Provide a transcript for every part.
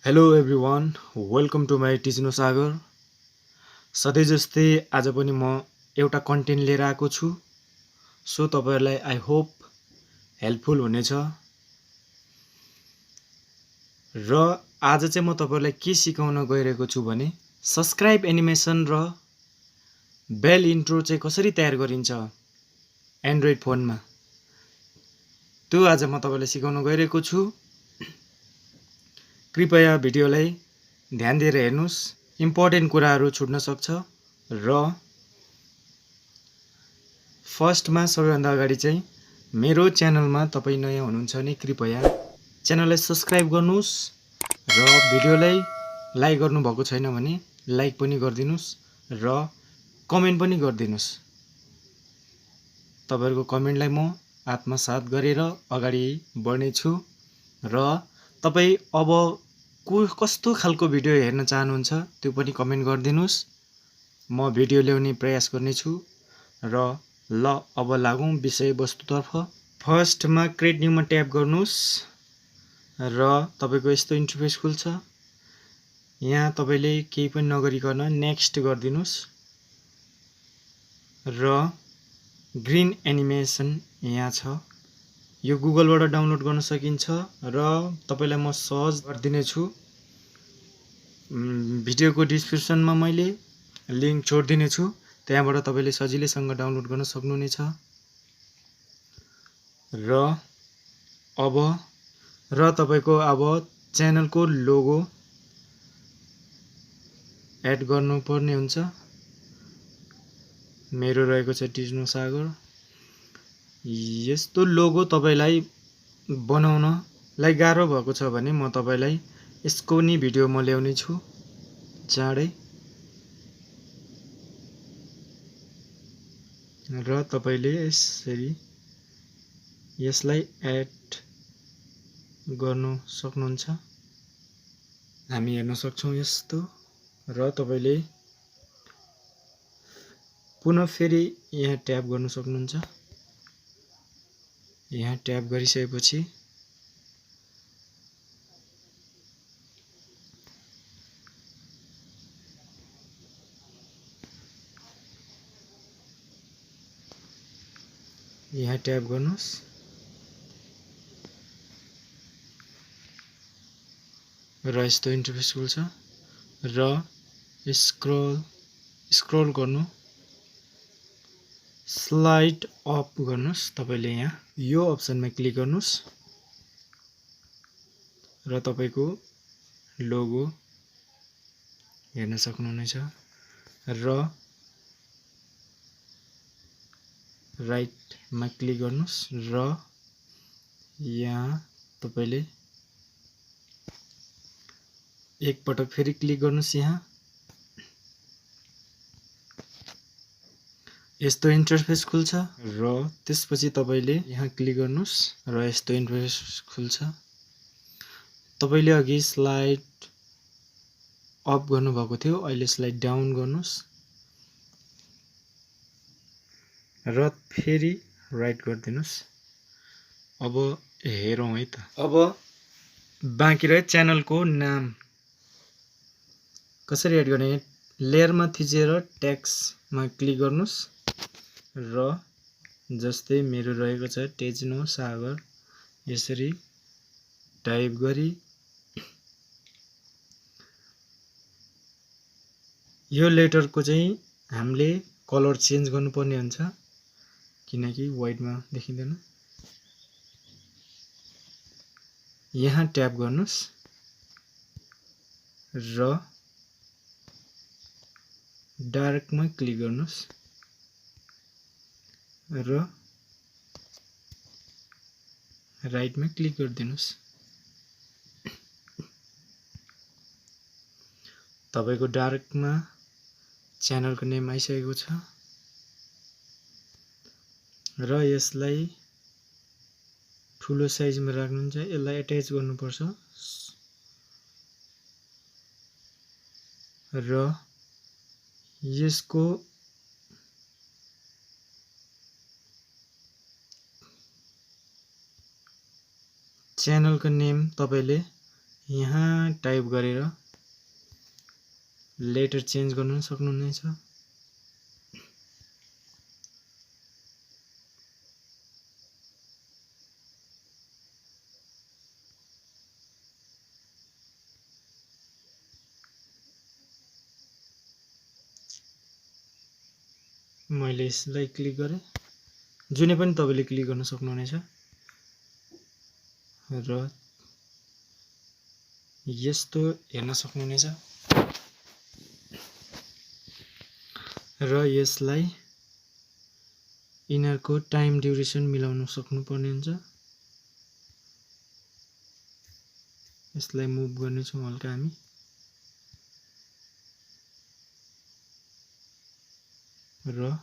Hello everyone, welcome to my TechnoSagar। सधैँ जस्तै आज पनि म एउटा कन्टेन्ट लिएर आएको छु। सो तपाईहरुलाई आई होप हेल्पफुल हुनेछ। र आज चाहिँ म तपाईहरुलाई के सिकाउन गइरहेको छु भने सब्स्क्राइब एनिमेसन र बेल इन्ट्रो चाहिँ कसरी तयार गरिन्छ एन्ड्रोइड फोनमा। त्यो आज म तपाईलाई सिकाउन गइरहेको छु। कृपया भिडियोलाई ध्यान दिएर हेर्नुस्, इम्पोर्टेन्ट कुराहरू छुट्न सक्छ। र फर्स्टमा सबैभन्दा अगाडि चाहिँ मेरो च्यानलमा तपाई नयाँ हुनुहुन्छ भने कृपया च्यानललाई सब्स्क्राइब गर्नुस् र भिडियोलाई लाइक गर्नु भएको छैन भने लाइक पनि गरिदिनुस् र कमेन्ट पनि गरिदिनुस्। तपाईहरुको कमेन्टलाई म आत्मसात गरेर अगाडि बढ्ने छु र तपाई अब कस्तो खालको भिडियो हेर्न चाहनुहुन्छ त्यो पनि कमेन्ट गरिदिनुस्। म भिडियो ल्याउने प्रयास गर्ने छु। र ल अब लागौं विषयवस्तुतर्फ। फर्स्टमा क्रिएट न्यूमा ट्याप गर्नुस् र तपाईको यस्तो इन्टरफेस खुल्छ। यहाँ तपाईले केही पनि नगरिकन नेक्स्ट गरिदिनुस् र ग्रीन एनिमेसन यहाँ छ। यो गुगलबाट डाउनलोड गर्न सकिन्छ र तपाईलाई म सहज गरिदिने छु। भिडियोको डिस्क्रिप्सनमा मैले लिंक छोडिदिने छु, त्यहाँबाट तपाईले सजिलैसँग डाउनलोड गर्न सक्नुहुनेछ। र तपाईको अब च्यानलको लोगो एड गर्नुपर्ने हुन्छ। मेरो रहेको छ TechnoSagar। यस्तो लोगो तपाईलाई बनाउनलाई गाह्रो भएको छ भने म तपाईलाई यसको नि भिडियो म ल्याउने छु चाँडै। र तपाईले यसरी यसलाई एड गर्नु सक्नुहुन्छ। हामी हेर्न सक्छौं यस्तो। र तपाईले पुनः फेरि यहाँ ट्याप गर्नु सक्नुहुन्छ। यहाँ ट्याप गरिसकेपछि यहाँ ट्याप गर्नुस् र यस्तो इन्टरफेस खुल्छ। र स्क्रल गर्नु, स्लाइड अप गर्नुस्। तपाईले यहाँ यो अप्सनमा क्लिक गर्नुस् र तपाईको लोगो हेर्न सक्नुहुनेछ। र राइटमा क्लिक गर्नुस् र यहाँ तपाईले एक पटक फेरि क्लिक गर्नुस्। यहाँ यस्तो इन्टरफेस खुल्छ र त्यसपछि तपाईले यहाँ क्लिक गर्नुस् र यस्तो इन्टरफेस खुल्छ। तपाईले अघि स्लाइड अप गर्नु भएको थियो, अहिले स्लाइड डाउन गर्नुस् र फेरि राइट गरिदिनुस्। अब हेरौं है त। अब बाँकी रह्यो च्यानलको नाम कसरी एड गर्ने। लेयरमा थिचेर टेक्स्टमा क्लिक गर्नुस् र जस्तै मेरो रहेको छ TechnoSagar, यसरी टाइप गरी यो लेटरको चाहिँ हामीले कलर चेन्ज गर्नुपर्ने हुन्छ किनकि व्हाइटमा देखिँदैन। यहाँ ट्याप गर्नुस् र डार्कमा क्लिक गर्नुस् र राइटमा क्लिक गरिदिनुस्। तपाईको डार्कमा च्यानलको नेम आइसकेको छ र यसलाई ठुलो साइजमा राख्नुहुन्छ। यसलाई एट्याच गर्नुपर्छ र यसको च्यानलको नेम तपाईले यहाँ टाइप गरेर लेटर चेन्ज गर्न सक्नुहुनेछ। मैले यसलाई क्लिक गरे, जुनै पनि तपाईले क्लिक गर्न सक्नुहुनेछ र यस्तो हेर्न सक्नुहुनेछ र यसलाई यिनीहरुको टाइम ड्युरेसन मिलाउन सक्नुपर्ने हुन्छ। यसलाई मुभ गर्नेछौं हल्का हामी। र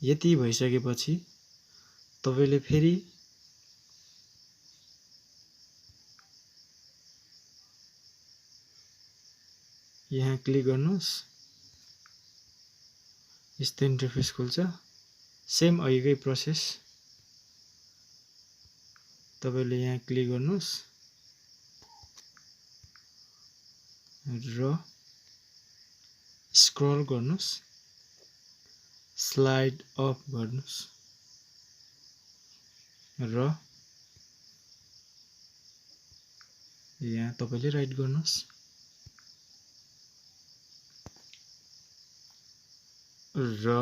यति भइसकेपछि तपाईले फेरि यहाँ क्लिक गर्नुस्, यस्तो इन्टरफेस खुल्छ। सेम अघिकै प्रोसेस तपाईले यहाँ क्लिक गर्नुस् र स्क्रल गर्नुस्, स्लाइड अप गर्नुस् र यहाँ तपाईले राइट गर्नुस् र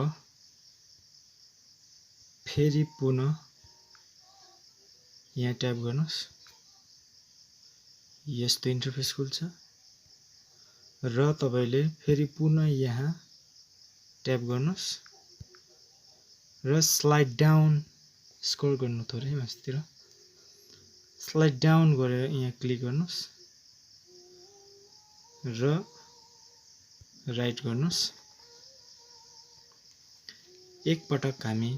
फेरि पुनः यहाँ ट्याप गर्नुस्, यस्तो इन्टरफेस खुल्छ र तपाईले फेरि पुनः यहाँ ट्याप गर्नुस् र स्लाइड डाउन स्क्रल गर्नु थोरै माथितिर, स्लाइड डाउन गरेर यहाँ क्लिक गर्नुस् र राइट गर्नुस्। एक पटक हामी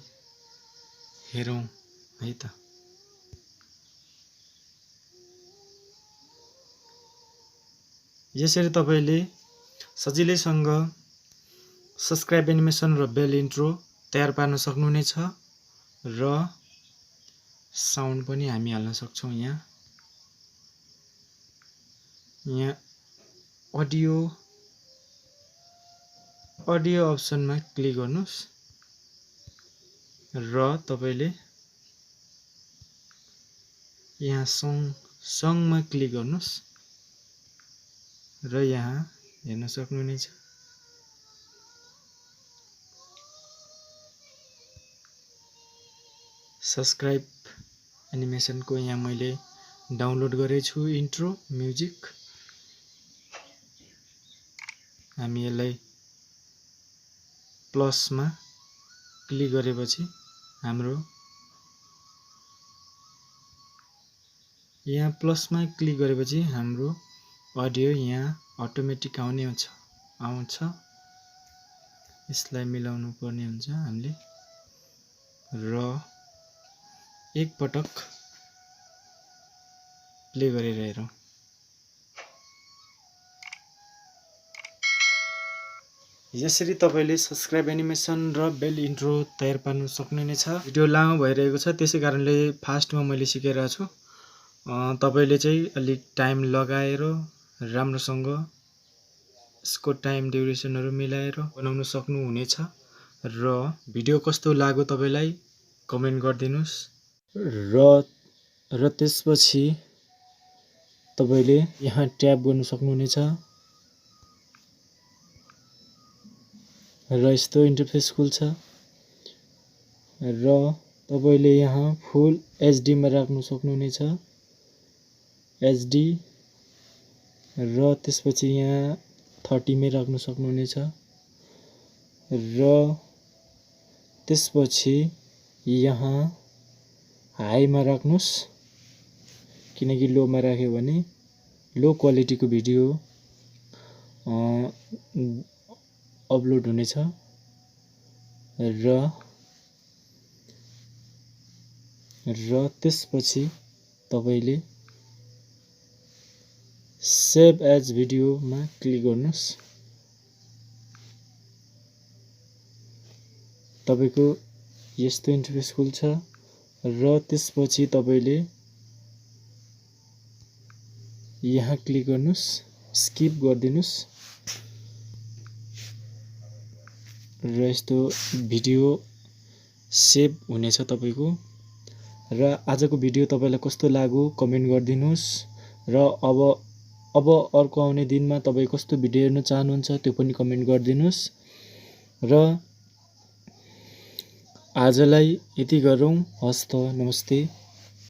हेरौं है त। यसरी तपाईले सजिलैसँग सब्स्क्राइब एनिमेसन र बेल इन्ट्रो तयार पार्न सक्नुहुनेछ र साउन्ड पनि हामी हाल्न सक्छौं। यहाँ अडियो अप्सनमा क्लिक गर्नुस् र तपाईले यहाँ सङमा क्लिक गर्नुस् र यहाँ हेर्न सक्नुहुनेछ सब्स्क्राइब एनिमेसनको यहाँ मैले डाउनलोड गरेछु इन्ट्रो म्युजिक। हामी यसलाई प्लसमा क्लिक गरेपछि हाम्रो यहाँ प्लसमा क्लिक गरेपछि हाम्रो अडियो यहाँ अटोमेटिक आउँछ। यसलाई मिलाउनु पर्ने हुन्छ हामीले र एक पटक प्ले गरेर हेरौं। यसरी तपाईले सब्स्क्राइब एनिमेसन र बेल इन्ट्रो तयार पार्न सक्नुहुनेछ। भिडियो लामो भइरहेको छ, त्यसै कारणले फास्टमा मैले सिकाइरहेको छु। तपाईले चाहिँ अलिक टाइम लगाएर राम्रोसँग यसको टाइम ड्युरेसनहरु मिलाएर बनाउन सक्नुहुनेछ र भिडियो कस्तो लाग्यो तपाईलाई कमेन्ट गरिदिनुस् र त्यसपछि तपाईले यहाँ ट्याप गर्न सक्नुहुनेछ र यस्तो इन्टरफेस खुल्छ र तपाईले यहाँ फुल एचडी मा राख्न सक्नुहुनेछ, एचडी र त्यसपछि यहाँ 30 मै राख्न सक्नुहुनेछ र त्यसपछि यहाँ हाई मा राख्नुस्, किनकि लो मा राख्यो भने लो क्वालिटीको भिडियो अपलोड हुनेछ र त्यसपछि तपाईले सेभ एज भिडियो मा क्लिक गर्नुस्। तपाईको यस्तो इन्टरफेस खुल्छ र त्यसपछि तपाईले यहाँ क्लिक गर्नुस्, स्किप गरिदिनुस् र यस्तो भिडियो सेभ हुनेछ तपाईको। र आजको भिडियो तपाईलाई कस्तो लाग्यो कमेन्ट गरिदिनुस् र अब अर्को आउने दिनमा तपाई कस्तो भिडियो हेर्न चाहनुहुन्छ त्यो पनि कमेन्ट गरिदिनुस् र आजलाई यति गरौँ। हस्त, नमस्ते।